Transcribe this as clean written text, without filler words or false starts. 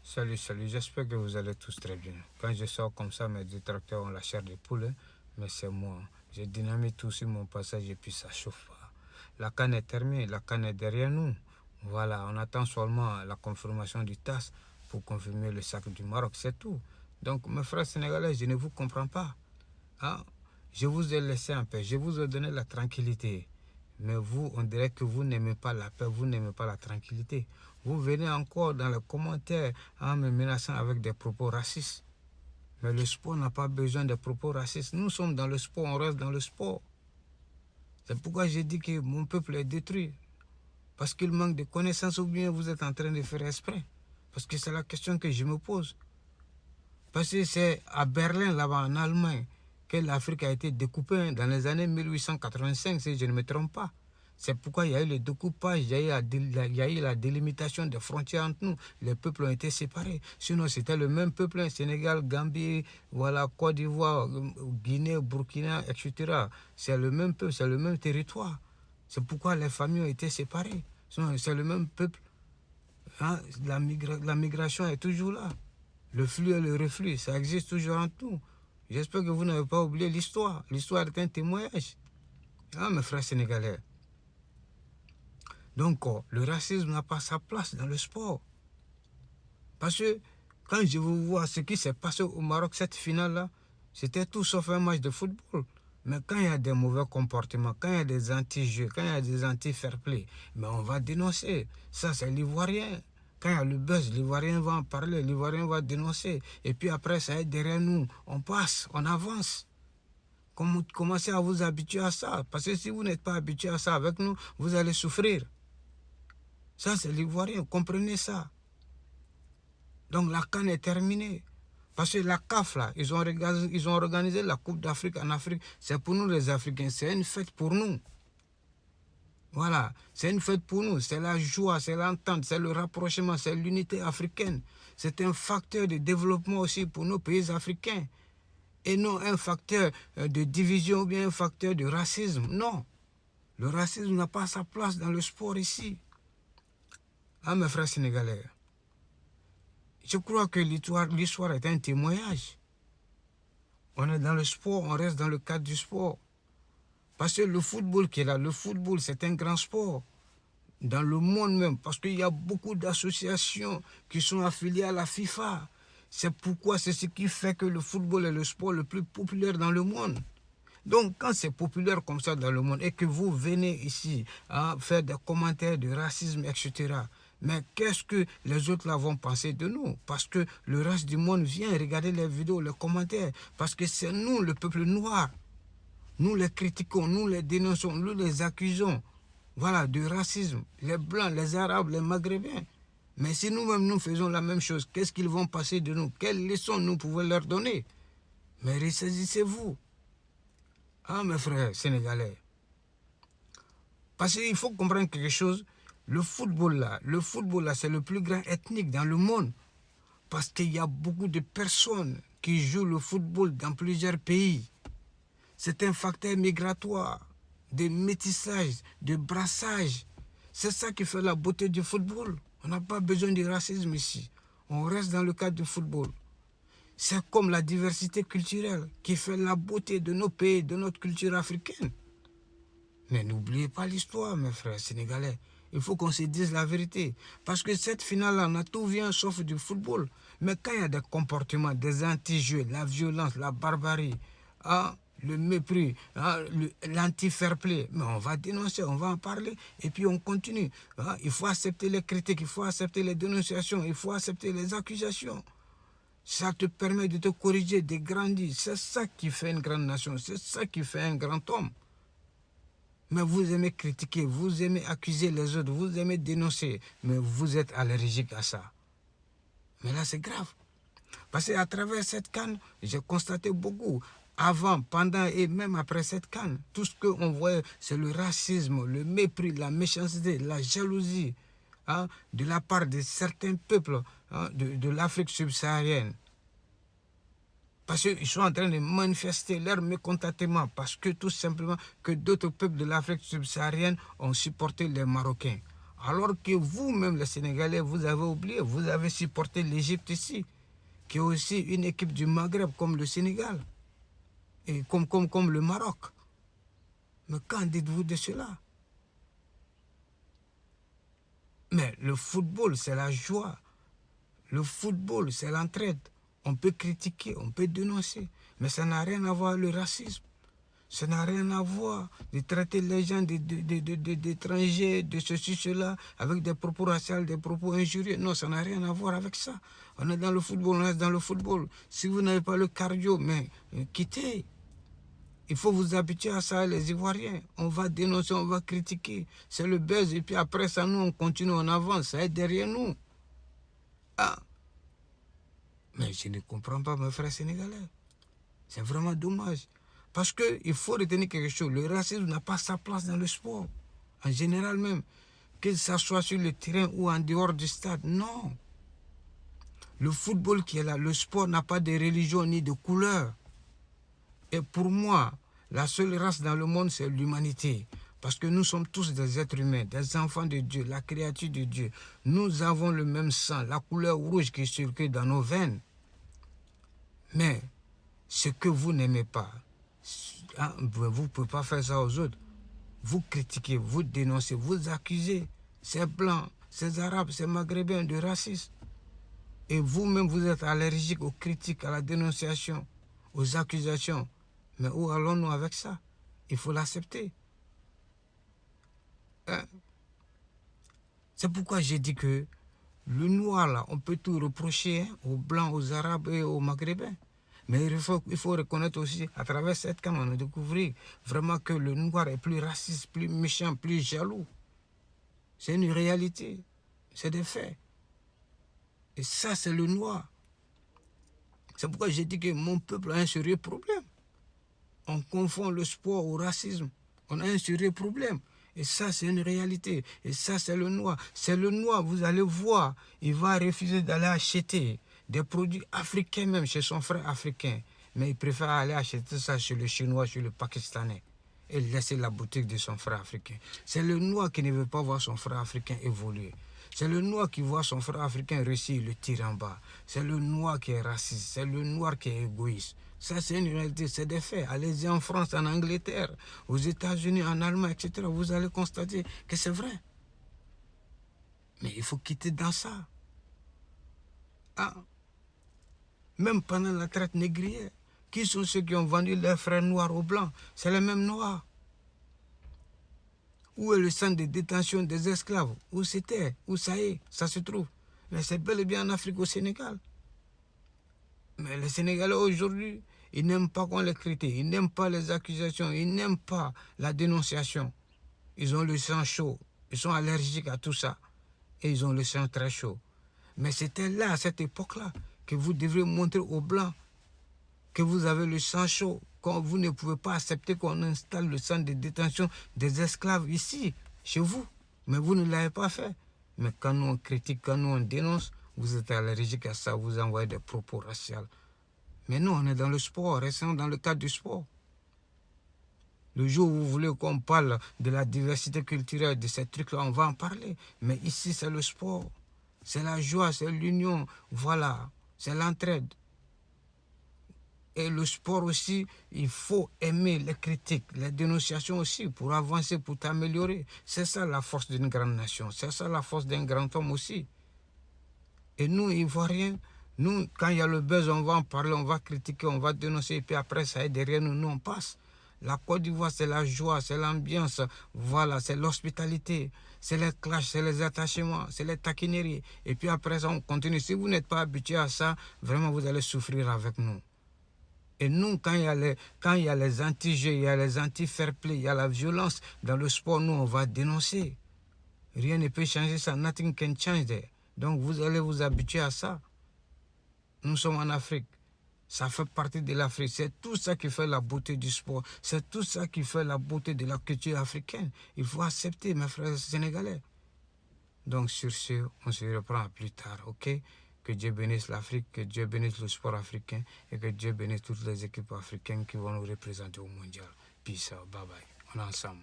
Salut, j'espère que vous allez tous très bien. Quand je sors comme ça, mes détracteurs ont la chair de poule, mais c'est moi. Je dynamite tout sur mon passage et puis ça chauffe. La canne est terminée, la canne est derrière nous. Voilà, on attend seulement la confirmation du TAS pour confirmer le sac du Maroc, c'est tout. Donc, mes frères sénégalais, je ne vous comprends pas. Hein? Je vous ai laissé en paix, je vous ai donné la tranquillité. Mais vous, on dirait que vous n'aimez pas la paix, vous n'aimez pas la tranquillité. Vous venez encore dans les commentaires en me menaçant avec des propos racistes. Mais le sport n'a pas besoin de propos racistes. Nous sommes dans le sport, on reste dans le sport. C'est pourquoi j'ai dit que mon peuple est détruit. Parce qu'il manque de connaissances ou bien vous êtes en train de faire exprès. Parce que c'est la question que je me pose. Parce que c'est à Berlin, là-bas en Allemagne, que l'Afrique a été découpée dans les années 1885, si je ne me trompe pas. C'est pourquoi il y a eu le découpage, il y a eu la délimitation des frontières entre nous. Les peuples ont été séparés. Sinon, c'était le même peuple, Sénégal, Gambie, voilà, Côte d'Ivoire, Guinée, Burkina, etc. C'est le même peuple, c'est le même territoire. C'est pourquoi les familles ont été séparées. Sinon, c'est le même peuple. Hein? La migration est toujours là. Le flux et le reflux, ça existe toujours en tout. J'espère que vous n'avez pas oublié l'histoire. L'histoire est un témoignage. Ah, mes frères sénégalais. Donc, le racisme n'a pas sa place dans le sport. Parce que quand je vous vois ce qui s'est passé au Maroc, cette finale-là, c'était tout sauf un match de football. Mais quand il y a des mauvais comportements, quand il y a des anti-jeux, quand il y a des anti-fair play, mais on va dénoncer. Ça, c'est l'Ivoirien. Quand il y a le buzz, l'Ivoirien va en parler, l'Ivoirien va dénoncer. Et puis après, ça est derrière nous. On passe, on avance. Commencez à vous habituer à ça. Parce que si vous n'êtes pas habitué à ça avec nous, vous allez souffrir. Ça, c'est l'Ivoirien. Comprenez ça. Donc la CAN est terminée. Parce que la CAF, là, ils ont organisé la Coupe d'Afrique en Afrique. C'est pour nous les Africains. C'est une fête pour nous. Voilà, c'est une fête pour nous. C'est la joie, c'est l'entente, c'est le rapprochement, c'est l'unité africaine. C'est un facteur de développement aussi pour nos pays africains. Et non un facteur de division ou bien un facteur de racisme. Non. Le racisme n'a pas sa place dans le sport ici. Ah, mes frères sénégalais. Je crois que l'histoire est un témoignage. On est dans le sport, on reste dans le cadre du sport. Parce que le football qui est là, le football, c'est un grand sport. Dans le monde même, parce qu'il y a beaucoup d'associations qui sont affiliées à la FIFA. C'est pourquoi c'est ce qui fait que le football est le sport le plus populaire dans le monde. Donc, quand c'est populaire comme ça dans le monde et que vous venez ici à faire des commentaires de racisme, etc., mais qu'est-ce que les autres là vont penser de nous? Parce que le reste du monde vient regarder les vidéos, les commentaires. Parce que c'est nous, le peuple noir. Nous les critiquons, nous les dénonçons, nous les accusons. Voilà, du racisme. Les Blancs, les Arabes, les Maghrébins. Mais si nous-mêmes nous faisons la même chose, qu'est-ce qu'ils vont passer de nous? Quelles leçons nous pouvons leur donner? Mais ressaisissez-vous. Ah, mes frères sénégalais. Parce qu'il faut comprendre quelque chose. Le football là, c'est le plus grand ethnique dans le monde. Parce qu'il y a beaucoup de personnes qui jouent le football dans plusieurs pays. C'est un facteur migratoire, de métissage, de brassage. C'est ça qui fait la beauté du football. On n'a pas besoin de racisme ici. On reste dans le cadre du football. C'est comme la diversité culturelle qui fait la beauté de nos pays, de notre culture africaine. Mais n'oubliez pas l'histoire, mes frères sénégalais. Il faut qu'on se dise la vérité. Parce que cette finale-là, on a tout vu sauf du football. Mais quand il y a des comportements, des anti-jeux, la violence, la barbarie, le mépris, l'anti-fair play, mais on va dénoncer, on va en parler et puis on continue. Il faut accepter les critiques, il faut accepter les dénonciations, il faut accepter les accusations. Ça te permet de te corriger, de grandir. C'est ça qui fait une grande nation, c'est ça qui fait un grand homme. Mais vous aimez critiquer, vous aimez accuser les autres, vous aimez dénoncer, mais vous êtes allergique à ça. Mais là, c'est grave. Parce qu'à travers cette CAN, j'ai constaté beaucoup. Avant, pendant et même après cette CAN, tout ce qu'on voyait, c'est le racisme, le mépris, la méchanceté, la jalousie de la part de certains peuples de l'Afrique subsaharienne. Parce qu'ils sont en train de manifester leur mécontentement parce que tout simplement que d'autres peuples de l'Afrique subsaharienne ont supporté les Marocains. Alors que vous-même, les Sénégalais, vous avez oublié, vous avez supporté l'Égypte ici, qui est aussi une équipe du Maghreb comme le Sénégal, et comme le Maroc. Mais qu'en dites-vous de cela? Mais le football, c'est la joie. Le football, c'est l'entraide. On peut critiquer, on peut dénoncer, mais ça n'a rien à voir avec le racisme. Ça n'a rien à voir de traiter les gens d'étrangers, de ceci, cela, avec des propos raciaux, des propos injurieux. Non, ça n'a rien à voir avec ça. On est dans le football, on est dans le football. Si vous n'avez pas le cardio, mais quittez. Il faut vous habituer à ça, les Ivoiriens. On va dénoncer, on va critiquer. C'est le buzz. Et puis après ça, nous, on continue, on avance. Ça est derrière nous. Ah. Mais je ne comprends pas, mes frères sénégalais. C'est vraiment dommage. Parce qu'il faut retenir quelque chose. Le racisme n'a pas sa place dans le sport. En général même. Que ça soit sur le terrain ou en dehors du stade. Non. Le football qui est là, le sport n'a pas de religion ni de couleur. Et pour moi, la seule race dans le monde, c'est l'humanité. Parce que nous sommes tous des êtres humains, des enfants de Dieu, la créature de Dieu. Nous avons le même sang, la couleur rouge qui circule dans nos veines. Mais ce que vous n'aimez pas, vous ne pouvez pas faire ça aux autres. Vous critiquez, vous dénoncez, vous accusez ces blancs, ces arabes, ces maghrébins de racisme. Et vous-même, vous êtes allergique aux critiques, à la dénonciation, aux accusations. Mais où allons-nous avec ça? Il faut l'accepter. Hein? C'est pourquoi j'ai dit que le noir, là, on peut tout reprocher aux blancs, aux arabes et aux maghrébins. Mais il faut reconnaître aussi, à travers cette cam, on a découvert vraiment que le noir est plus raciste, plus méchant, plus jaloux. C'est une réalité. C'est des faits. Et ça, c'est le noir. C'est pourquoi j'ai dit que mon peuple a un sérieux problème. On confond le sport au racisme. On a un sérieux problème. Et ça, c'est une réalité. Et ça, c'est le noir. C'est le noir, vous allez voir, il va refuser d'aller acheter des produits africains même chez son frère africain. Mais il préfère aller acheter ça chez le Chinois, chez le Pakistanais. Et laisser la boutique de son frère africain. C'est le noir qui ne veut pas voir son frère africain évoluer. C'est le noir qui voit son frère africain réussir, il le tire en bas. C'est le noir qui est raciste. C'est le noir qui est égoïste. Ça, c'est une réalité, c'est des faits. Allez-y en France, en Angleterre, aux États-Unis, en Allemagne, etc. Vous allez constater que c'est vrai. Mais il faut quitter dans ça. Ah. Même pendant la traite négrière, qui sont ceux qui ont vendu leurs frères noirs aux blancs? C'est les mêmes noirs. Où est le centre de détention des esclaves? Où c'était? Où ça est? Ça se trouve. Mais c'est bel et bien en Afrique, au Sénégal. Mais les Sénégalais aujourd'hui, ils n'aiment pas qu'on les critique, ils n'aiment pas les accusations, ils n'aiment pas la dénonciation. Ils ont le sang chaud, ils sont allergiques à tout ça. Et ils ont le sang très chaud. Mais c'était là, à cette époque-là, que vous devriez montrer aux Blancs que vous avez le sang chaud, quand vous ne pouvez pas accepter qu'on installe le centre de détention des esclaves ici, chez vous. Mais vous ne l'avez pas fait. Mais quand nous on critique, quand nous on dénonce, vous êtes allergique à ça, vous envoyez des propos raciaux. Mais nous, on est dans le sport, restons dans le cadre du sport. Le jour où vous voulez qu'on parle de la diversité culturelle, de ces trucs-là, on va en parler. Mais ici, c'est le sport. C'est la joie, c'est l'union. Voilà, c'est l'entraide. Et le sport aussi, il faut aimer les critiques, les dénonciations aussi pour avancer, pour t'améliorer. C'est ça la force d'une grande nation. C'est ça la force d'un grand homme aussi. Et nous, Ivoiriens, nous, quand il y a le buzz, on va en parler, on va critiquer, on va dénoncer. Et puis après, ça est derrière nous, nous on passe. La Côte d'Ivoire, c'est la joie, c'est l'ambiance, voilà, c'est l'hospitalité, c'est les clashs, c'est les attachements, c'est les taquineries. Et puis après ça, on continue. Si vous n'êtes pas habitué à ça, vraiment, vous allez souffrir avec nous. Et nous, quand il y a les anti-jeux, il y a les anti-fair-play, il y a la violence dans le sport, nous, on va dénoncer. Rien ne peut changer ça. Nothing can change there. Donc, vous allez vous habituer à ça. Nous sommes en Afrique. Ça fait partie de l'Afrique. C'est tout ça qui fait la beauté du sport. C'est tout ça qui fait la beauté de la culture africaine. Il faut accepter, mes frères sénégalais. Donc, sur ce, on se reprend plus tard, ok? Que Dieu bénisse l'Afrique, que Dieu bénisse le sport africain et que Dieu bénisse toutes les équipes africaines qui vont nous représenter au mondial. Peace out, bye bye. On est ensemble.